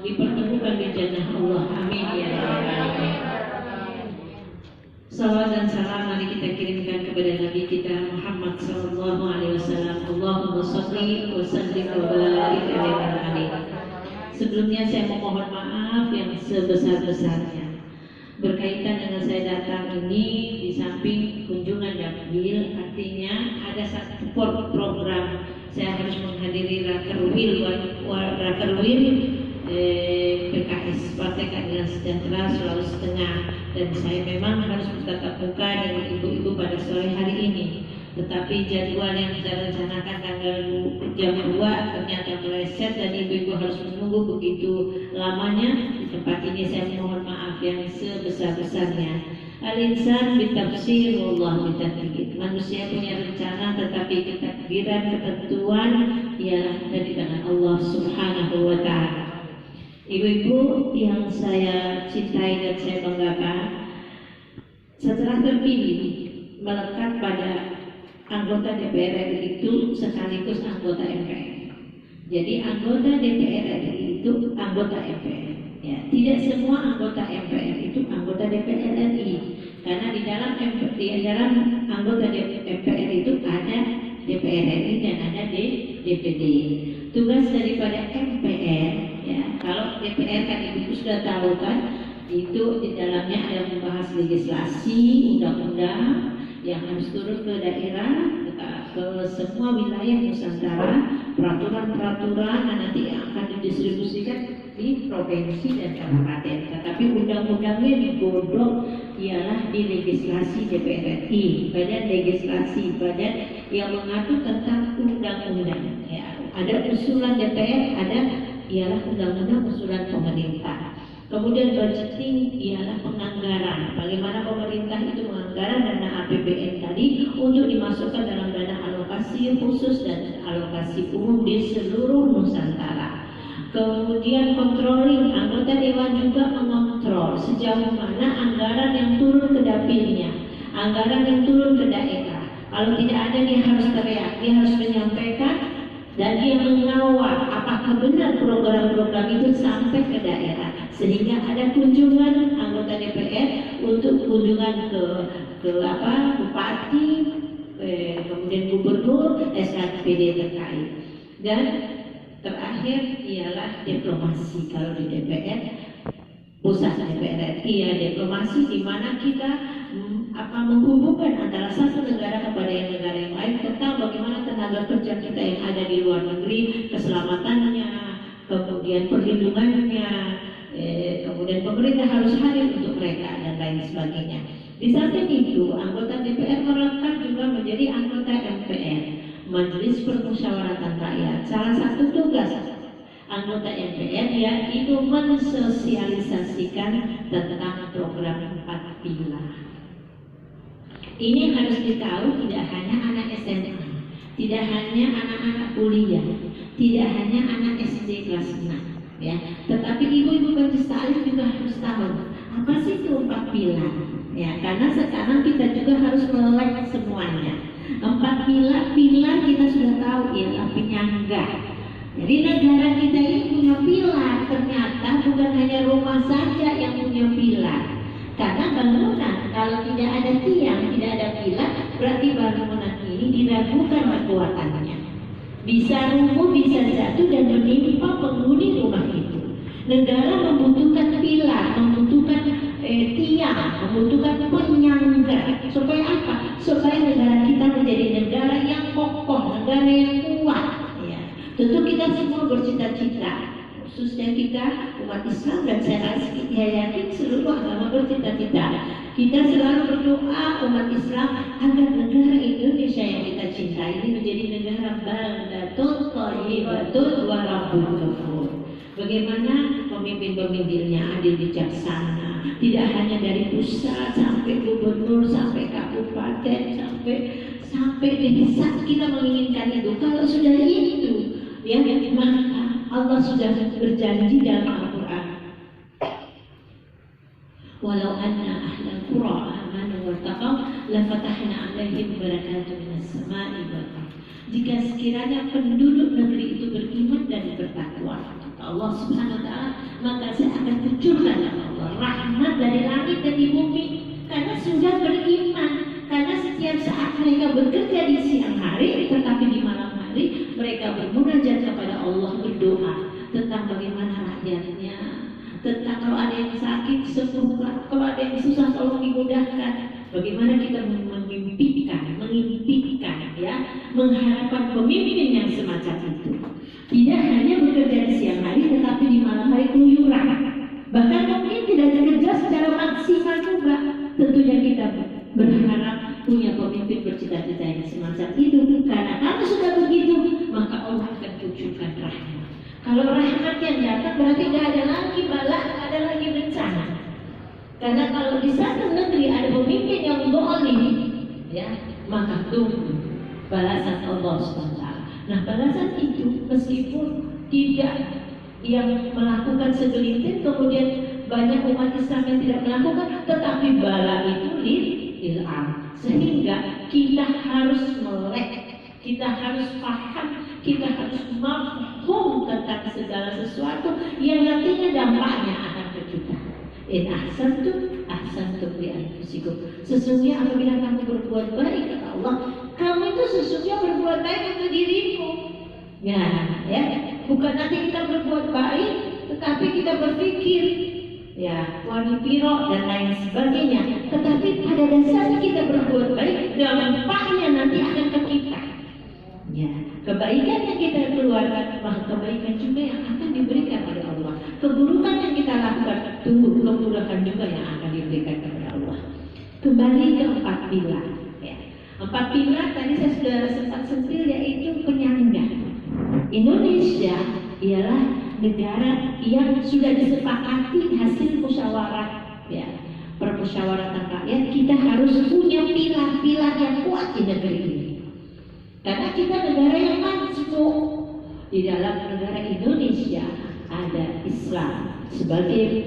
dipertemukan di jannah Allah. Amin ya rabbal alamin. Salawat dan salam mari kita kirimkan kepada Nabi kita Muhammad sallallahu alaihi wasallam. Allahumma shalli wa sallim wa barik alaihi. Sebelumnya saya memohon maaf yang sebesar-besarnya berkaitan dengan saya datang ini di samping kunjungan dapil, artinya ada satu program saya harus menghadiri Rakerwil PKS Partai Keadilan Sejahtera Sulawesi Tengah, dan saya memang harus bertatap muka dengan ibu-ibu pada sore hari ini. Tetapi jadwal yang kita rencanakan tanggal jam 2 ternyata meleset dan ibu-ibu harus menunggu begitu lamanya. Di tempat ini saya mohon maaf yang sebesar-besarnya. Al-insan bitafsir wallah bitakdir. Manusia punya rencana tetapi ketakdiran ketentuan ialah dari tangan Allah Subhanahu wa taala. Ibu-ibu yang saya cintai dan saya banggakan, setelah terpilih melekat pada anggota DPR RI itu sekaligus anggota MPR. Jadi anggota DPR RI itu anggota MPR. Ya, tidak semua anggota MPR itu anggota DPR RI, karena di dalam anggota DPR itu ada DPR RI dan ada DPD. Tugas daripada MPR, ya, kalau DPR kan ibu sudah tahu kan, itu di dalamnya ada membahas legislasi, undang-undang yang harus turun ke daerah, ke semua wilayah Nusantara, peraturan-peraturan nanti akan didistribusikan di provinsi dan kabupaten. Tetapi undang-undangnya digodok ialah di legislasi DPR RI, badan legislasi, badan yang mengatur tentang undang-undang. Ya, ada usulan DPR, ada ialah undang-undang usulan pemerintah. Kemudian budgeting ialah penganggaran, bagaimana pemerintah itu menganggaran dana APBN tadi untuk dimasukkan dalam dana alokasi khusus dan alokasi umum di seluruh Nusantara. Kemudian controlling, anggota dewan juga mengontrol sejauh mana anggaran yang turun ke dapilnya, anggaran yang turun ke daerah. Kalau tidak ada dia harus teriak, dia harus menyampaikan dan dia mengawal apakah benar program-program itu sampai ke daerah, sehingga ada kunjungan anggota DPR untuk kunjungan ke bupati, kemudian gubernur, SKPD terkait. Dan terakhir ialah diplomasi. Kalau di DPR pusat DPR ya diplomasi, di mana kita menghubungkan antara satu negara kepada negara yang lain tentang bagaimana tenaga kerja kita yang ada di luar negeri, keselamatannya, kemudian perlindungannya, kemudian pemerintah harus hadir untuk mereka dan lain sebagainya. Di samping itu, anggota DPR melekat juga menjadi anggota MPR, Majelis Permusyawaratan Rakyat. Salah satu tugas anggota MPR yaitu mensosialisasikan tentang program 4 pilar. Ini harus ditahu, tidak hanya anak SMA, tidak hanya anak-anak kuliah, tidak hanya anak SD kelas 6, ya, tetapi ibu-ibu majelis taklim juga harus tahu apa sih itu 4 pilar, ya, karena sekarang kita juga harus melek semuanya. 4 pilar kita sudah tahu ialah penyangga. Jadi negara kita ini punya pilar, ternyata bukan hanya rumah saja yang punya pilar. Karena bangunan kalau tidak ada tiang, tidak ada pilar, berarti bangunan ini diragukan kekuatannya. Bisa rubuh, bisa jatuh dan menimpa penghuni rumah itu. Negara membutuhkan pilar, membutuhkan tiang, membutuhkan penyangga. Supaya apa? Supaya negara kita menjadi negara yang kokoh, negara yang kuat. Ya. Tentu kita semua bercita-cita, khususnya kita umat Islam, dan saya yakin seluruh agama bercita-cita. Kita selalu berdoa umat Islam agar negara Indonesia yang kita cintai ini menjadi negara baldatun thayyibatun wa rabbun ghafur. Bagaimana pemimpin-pemimpinnya adil bijaksana, tidak hanya dari pusat sampai gubernur, sampai kabupaten, sampai desa. Kita menginginkan itu. Kalau sudah itu, ya, maka Allah sudah berjanji dalam Al-Quran, walau anna ahlal qura amanu wattaqaw lafatahna 'alaihim barakatun minas sama'i wal ardh. Jika sekiranya penduduk negeri itu beriman dan bertakwa, Allah Subhanahu wa taala akan turunkan Allah rahmat dari langit dan di bumi, karena sudah beriman. Karena setiap saat mereka bekerja di siang hari, tetapi di malam hari mereka bermunajat kepada Allah, berdoa tentang bagaimana rakyatnya, tentang kalau ada yang sakit sembuhkan, kalau ada yang susah tolong dimudahkan. Bagaimana kita mengimpikan ya, mengharapkan pemimpin yang semacam itu. Tidak hanya bekerja di siang hari, tetapi di malam hari keluyuran. Bahkan mungkin tidak bekerja secara maksimal juga. Tentunya kita berharap punya pemimpin bercita-cita yang semacam itu. Karena kalau sudah begitu, maka Allah akan tunjukkan rahmat. Kalau rahmat yang datang berarti tidak ada lagi bala, tidak ada lagi bencana. Karena kalau di satu negeri ada pemimpin yang zalim, ya, maka tunggu balasan Allah SWT. Nah, balasan itu meskipun tidak yang melakukan segelintir, kemudian banyak umat Islam yang tidak melakukan, tetapi bala itu lil-am. Sehingga kita harus melek, kita harus paham, kita harus mafhum tentang segala sesuatu yang nantinya dampaknya akan ke kita. In ahsantum li anfusikum. Sesungguhnya apabila kamu berbuat baik, kata Allah, kamu itu sesungguhnya berbuat baik untuk dirimu. Ya, bukan nanti kita berbuat baik, tetapi kita berpikir, ya, wani piro dan lain sebagainya. Tetapi pada dasarnya kita berbuat baik, dampaknya nanti akan ke kita. Ya, kebaikan yang kita keluarkan, maka kebaikan juga yang akan diberikan oleh Allah. Keburukan yang kita lakukan, tunggu keburukan juga yang akan diberikan kepada Allah. Kembali ke 4 pilar. Ya. 4 pilar tadi saya sudah sempat sentil, yaitu penyangga. Indonesia ialah negara yang sudah disepakati hasil musyawarah, ya, permusyawaratan rakyat. Kita harus punya pilar-pilar yang kuat di negeri ini. Karena kita negara yang majmuk. Di dalam negara Indonesia ada Islam sebagai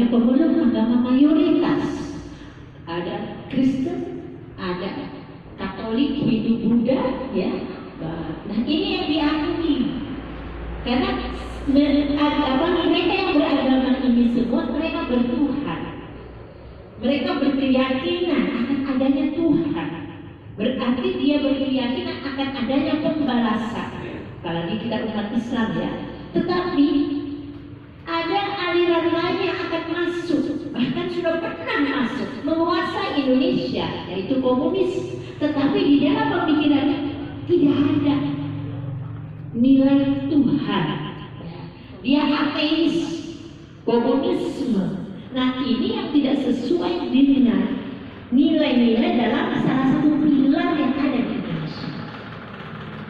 pemeluk agama mayoritas. Ada Kristen, ada Katolik, Hindu, Buddha, ya. Nah, ini yang diakui. Karena mereka yang beragama ini semua, mereka bertuhan. Mereka berkeyakinan akan adanya Tuhan. Berarti dia berkeyakinan akan adanya pembalasan. Apalagi kita umat Islam, ya. Tetapi ada aliran lain yang akan masuk, bahkan sudah pernah masuk, menguasai Indonesia, yaitu komunis. Tetapi di dalam pemikirannya tidak ada nilai Tuhan. Dia ateis, komunisme. Nah, ini yang tidak sesuai dengan nilai-nilai dalam salah satu pilar yang ada di Indonesia.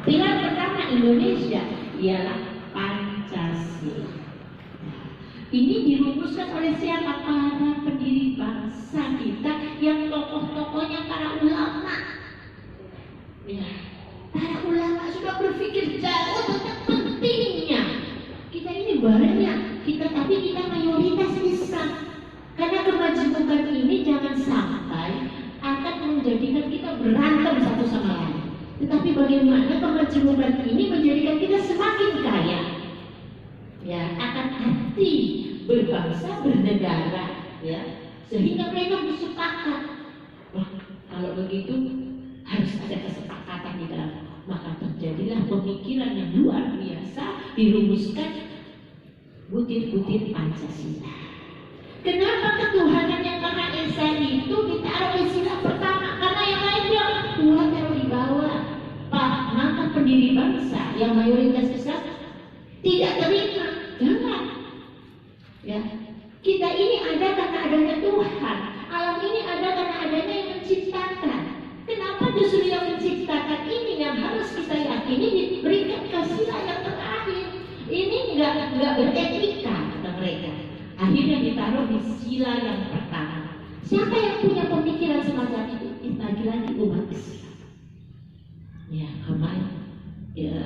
Pilar pertama Indonesia ialah Pancasila. Ini dirumuskan oleh siapa? Para pendiri bangsa kita yang tokoh-tokohnya para ulama. Ya, para ulama sudah berpikir jauh tentang pentingnya. Kita ini banyak, tapi kita mayoritas Islam. Karena kemajmukan ini jangan sampai akan menjadikan kita berantem satu sama lain. Tetapi bagaimana kemajmukan ini menjadikan kita semakin kaya, ya, akan hati berbangsa, bernegara, ya, sehingga mereka bersepakat. Wah, kalau begitu harus ada kesepakatan di dalam. Maka terjadilah pemikiran yang luar biasa, dirumuskan butir-butir Pancasila. Kenapa ketuhanan yang Maha Esa itu ditaruh di sila pertama? Karena yang lainnya Tuhan taruh di bawah. Maka pendiri bangsa yang mayoritas Islam tidak terima. Jangan. Ya, kita ini ada karena adanya Tuhan. Alam ini ada karena adanya yang menciptakan. Kenapa justru yang menciptakan ini yang harus kita yakini diberikan ke sila yang terakhir? Ini nggak beretika kata mereka. Akhirnya ditaruh di sila yang pertama. Siapa yang punya pemikiran semacam itu? Lagi-lagi umat Islam. Ya, kemarin. Ya,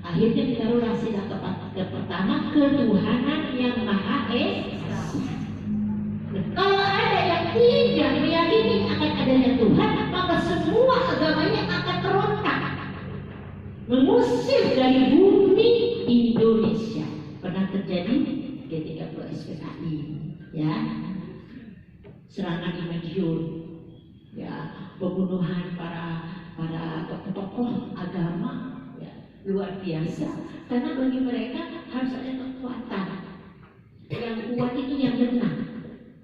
akhirnya ditaruh di sila ke pertama, ketuhanan yang Maha Esa. Kalau ada yang tidak meyakini akan adanya Tuhan, maka semua agamanya akan merontak, mengusir dari bumi Indonesia. Pernah terjadi? ya, serangan di Madiun, ya, pembunuhan para tokoh agama, ya, luar biasa. Karena bagi mereka harus ada kekuatan. Yang kuat itu yang benar.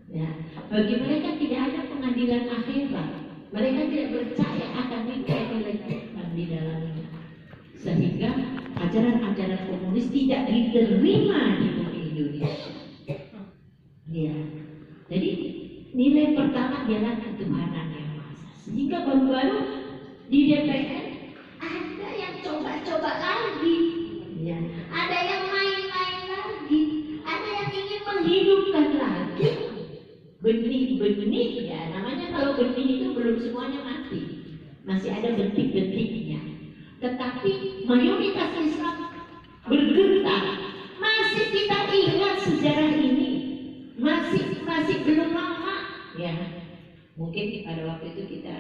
Ya, bagi mereka tidak ada pengadilan akhirat. Mereka tidak percaya akan intelektual di dalamnya. Sehingga ajaran-ajaran komunis tidak diterima di bumi Indonesia. Ya. Jadi nilai pertama adalah ketuhanan yang maha esa. Sehingga baru-baru di DPR ada yang coba-coba lagi, ya. Ada yang main-main lagi, ada yang ingin menghidupkan lagi benih-benih, ya. Namanya kalau benih itu belum semuanya mati, masih ada bentik-bentiknya. Tetapi mayoritas Islam bergetar. Masih kita ingat sejarah ini, masih belum lama, ya. Mungkin pada waktu itu kita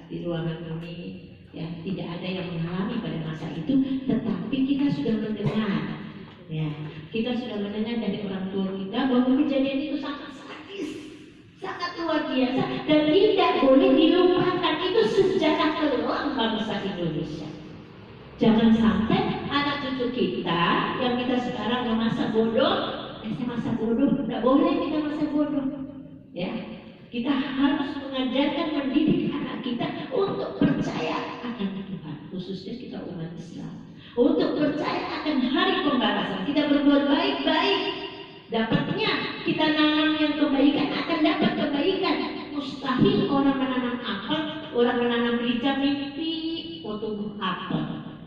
di ruangan ini, ya, tidak ada yang mengalami pada masa itu, tetapi kita sudah mendengar, ya, kita sudah mendengar dari orang tua kita bahwa kejadian itu sangat sadis, sangat luar biasa, dan tidak boleh dilupakan. Itu sejarah kelam bangsa Indonesia. Jangan sampai anak cucu kita yang kita sekarang masa bodoh, masa bodoh, tidak boleh kita masa bodoh, ya. Kita harus mengajarkan, mendidik anak kita untuk percaya akan Tuhan, khususnya kita umat Islam, untuk percaya akan hari pembalasan. Kita berbuat baik-baik, dapatnya kita nanam yang kebaikan akan dapat kebaikan. Mustahil orang menanam apel, orang menanam merica mimpi tumbuh apel.